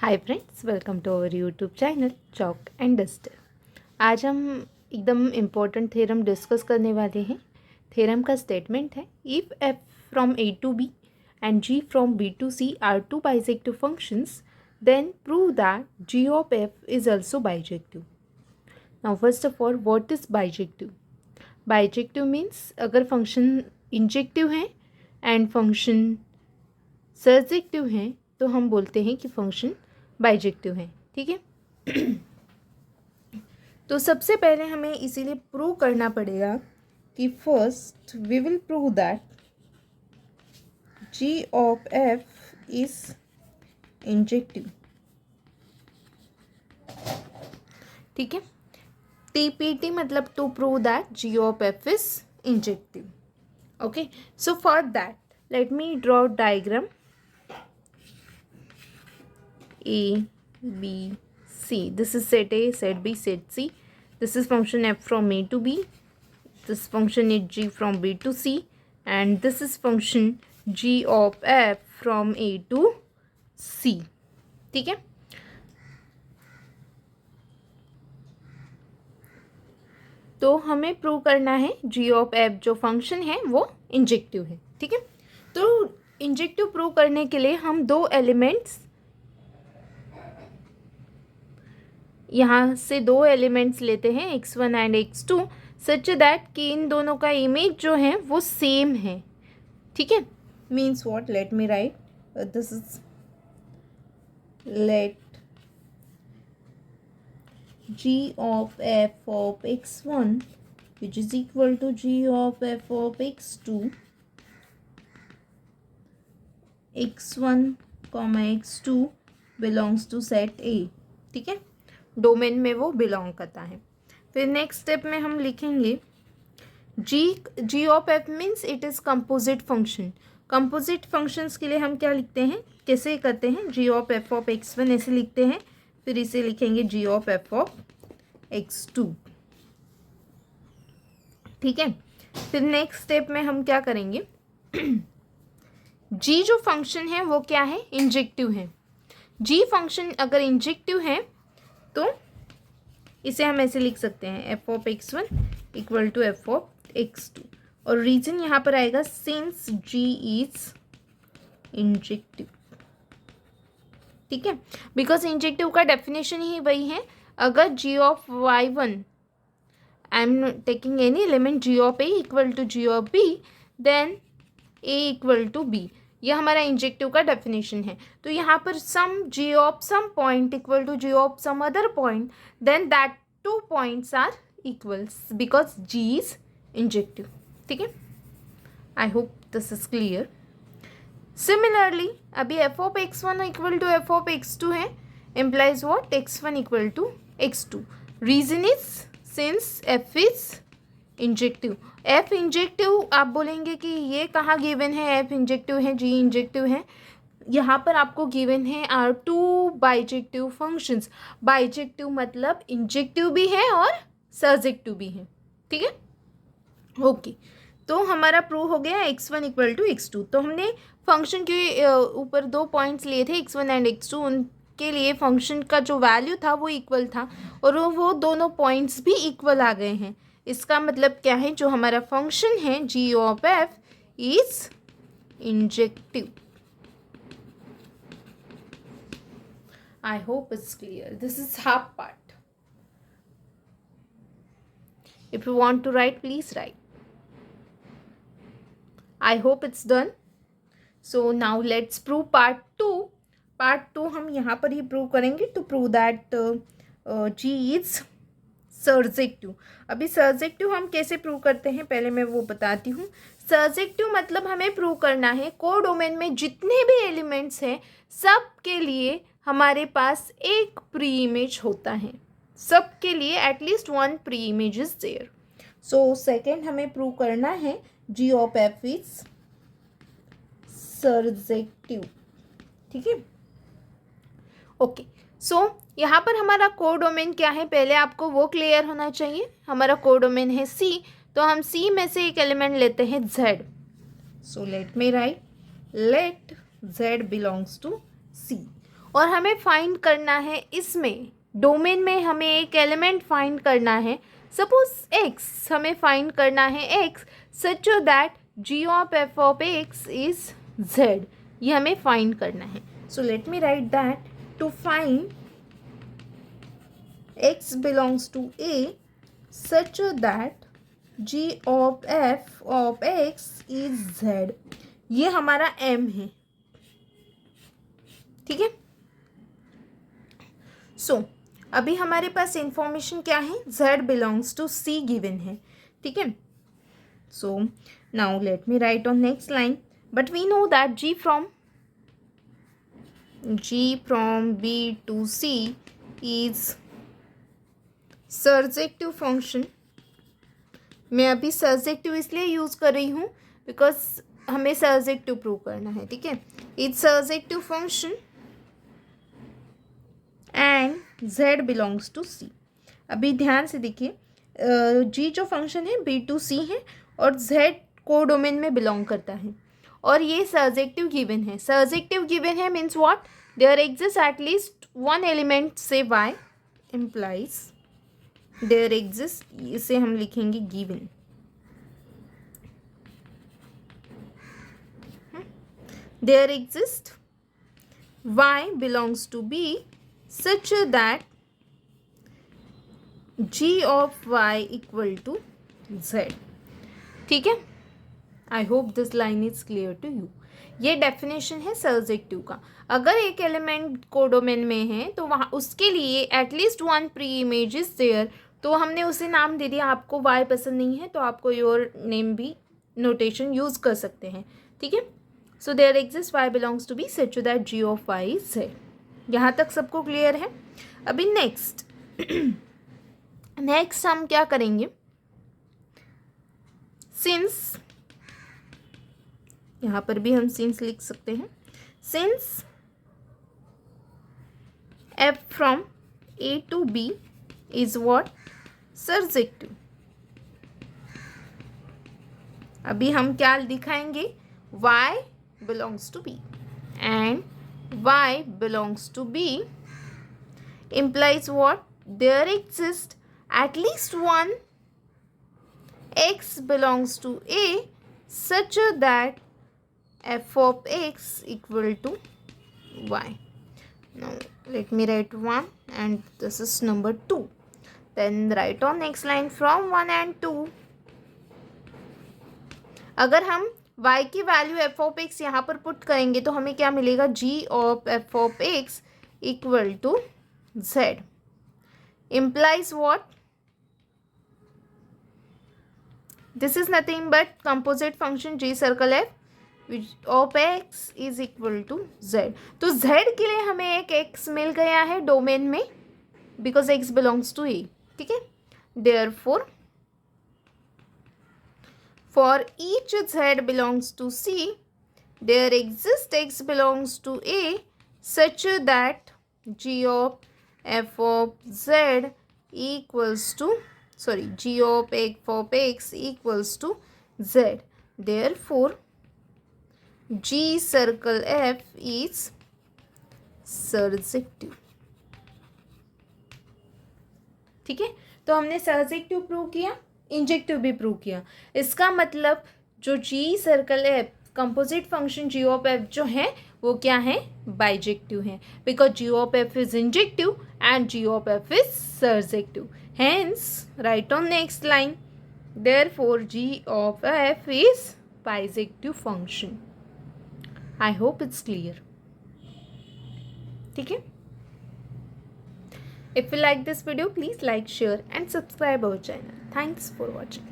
Hi friends, welcome to our YouTube channel chalk and duster. आज हम एकदम important theorem discuss करने वाले हैं। थ्योरम का स्टेटमेंट है, if f from A to B and g from B to C are two bijective functions, then prove that g of F is also bijective. Now first of all, what is bijective? Bijective means अगर function injective है and function surjective है तो हम बोलते हैं कि function bijective है। ठीक है। तो सबसे पहले हमें इसीलिए प्रूव करना पड़ेगा कि first we will prove that g of F is injective. ठीक है। टीपीटी मतलब to prove that g of F is injective. Okay, so for that let me draw diagram A, B, C. This is set A, set B, set C. This is function f from A to B. This function is g from B to C. And this is function g of f from A to C. ठीक है। तो हमें prove करना है g of f जो function है वो injective है। ठीक है। तो इंजेक्टिव प्रूव करने के लिए हम दो एलिमेंट्स यहाँ से दो एलिमेंट्स लेते हैं x1 and x2 such that कि इन दोनों का इमेज जो है वो सेम है। ठीक है। Means what, let me write this is let g of f of x1 which is equal to g of f of x2, x1 x2 belongs to set A। ठीक है, डोमेन में वो बिलोंग करता है। फिर नेक्स्ट स्टेप में हम लिखेंगे G of F means it is composite function. Composite functions के लिए हम क्या लिखते हैं, कैसे करते हैं, जी ऑफ एफ ऑफ x1 ऐसे लिखते हैं, फिर इसे लिखेंगे G of f of x2। ठीक है। फिर नेक्स्ट स्टेप में हम क्या करेंगे, जी जो फंक्शन है वो क्या है, इंजेक्टिव है। जी फंक्शन अगर इंजेक्टिव है तो इसे हम ऐसे लिख सकते हैं, f of x1 equal to f of x2। और रीजन यहाँ पर आएगा सिंस g इज इंजेक्टिव। ठीक है, बिकॉज इंजेक्टिव का डेफिनेशन ही वही है, अगर g of y1 I am taking any element g of a equal to g of b, then a equal to b, यह हमारा इंजेक्टिव का डेफिनेशन है। तो यहाँ पर some g of some point equal to g of some other point, then that two points are equals because g is injective. ठीक है, I hope this is clear. Similarly अभी f of x1 equal to f of x2 है, implies what, x1 equal to x2। Reason is since f is injective. F injective आप बोलेंगे कि ये कहाँ given है, एफ इंजेक्टिव है, जी injective है, यहाँ पर आपको गिवन है are two bijective functions. Bijective मतलब इंजेक्टिव भी है और सर्जेक्टिव भी है। ठीक है, ओके। तो हमारा प्रूव हो गया x1 इक्वल टू x2। तो हमने फंक्शन के ऊपर दो पॉइंट्स लिए थे x1 एंड x2, उनके लिए फंक्शन का जो वैल्यू था वो इक्वल था और वो दोनों पॉइंट्स भी इक्वल आ गए हैं। इसका मतलब क्या है, जो हमारा फंक्शन है जी of F is injective. I hope it's clear, this is half part. If you want to write please write. I hope it's done. So now let's prove part two. Part two हम यहाँ पर ही prove करेंगे to prove that G is surjective. अभी surjective हम कैसे prove करते हैं पहले मैं वो बताती हूँ। सर्जेक्टिव मतलब हमें प्रूव करना है कोडोमेन में जितने भी एलिमेंट्स हैं सब के लिए हमारे पास एक प्री इमेज होता है, सब के लिए at least one preimage is there. So second हमें प्रूव करना है जी ऑफ एफ इज सर्जेक्टिव। ठीक है, ओके। सो यहाँ पर हमारा कोडोमेन क्या है, पहले आपको वो क्लियर होना चाहिए। हमारा कोडोमेन है C, तो हम C में से एक एलिमेंट लेते हैं Z। So let me write, let Z belongs to C। और हमें फाइंड करना है इसमें डोमेन में हमें एक एलिमेंट फाइंड करना है, सपोज एक्स, हमें फाइंड करना है x such that g of f of x is z, ये हमें फाइंड करना है. So let me write that to find x belongs to A such that g of f of x is z, ये हमारा M है. ठीक है. सो अभी हमारे पास इंफॉर्मेशन क्या है, z belongs to c given है. ठीक है. So now let me write on next line, but we know that g from b to c is surjective function. मैं अभी सर्जेक्टिव इसलिए यूज कर रही हूँ बिकॉज हमें सर्जेक्टिव प्रूव करना है. ठीक है. It's surjective function and z belongs to c. अभी ध्यान से देखिए, g जो फंक्शन है b टू c है और z को डोमेन में बिलोंग करता है और ये सर्जेक्टिव गिवन है. सर्जेक्टिव गिवन है means what, there exist at least one element से y इम्प्लाइज देयर एग्जिस्ट, इसे हम लिखेंगे given. There exist y belongs to b such that g of y equal to z. ठीक है. I hope this line is clear to you. ये definition है surjective का. अगर एक एलिमेंट कोडोमेन में है तो वहाँ उसके लिए at least one preimage is there, तो हमने उसे नाम दे दिया. आपको y पसंद नहीं है तो आपको योर नेम भी नोटेशन यूज कर सकते हैं. ठीक है. So there exist y belongs to B such that g of y is z. यहाँ तक सबको क्लियर है. अभी नेक्स्ट हम क्या करेंगे, सिंस, यहाँ पर भी हम सिंस लिख सकते हैं. Since f from a to b is what, surjective. अभी हम क्या दिखाएंगे, y belongs to b and y belongs to b implies what, there exists at least one x belongs to a such that f of x equal to y. Now let me write 1 and this is number 2. Then write on next line from 1 and 2. अगर हम y की value f of x यहाँ पर put करेंगे तो हमें क्या मिलेगा, g of f of x equal to z implies what, this is nothing but composite function g circle f of x is equal to z. तो z के लिए हमें एक x मिल गया है डोमेन में because x belongs to a. ठीक है. therefore for each z belongs to c, there exists x belongs to a such that g of f of z equals to, g of f of x equals to z. Therefore, g circle f is surjective. ठीक है. तो हमने surjective prove किया, injective भी prove किया. इसका मतलब जो G circle F composite function G of F जो है वो क्या है, बाइजेक्टिव है, because G of F is injective and G of F is surjective. Hence write on next line, therefore G of F is bijective function. I hope it's clear. ठीक है. If you like this video, please like, share and subscribe our channel. Thanks for watching.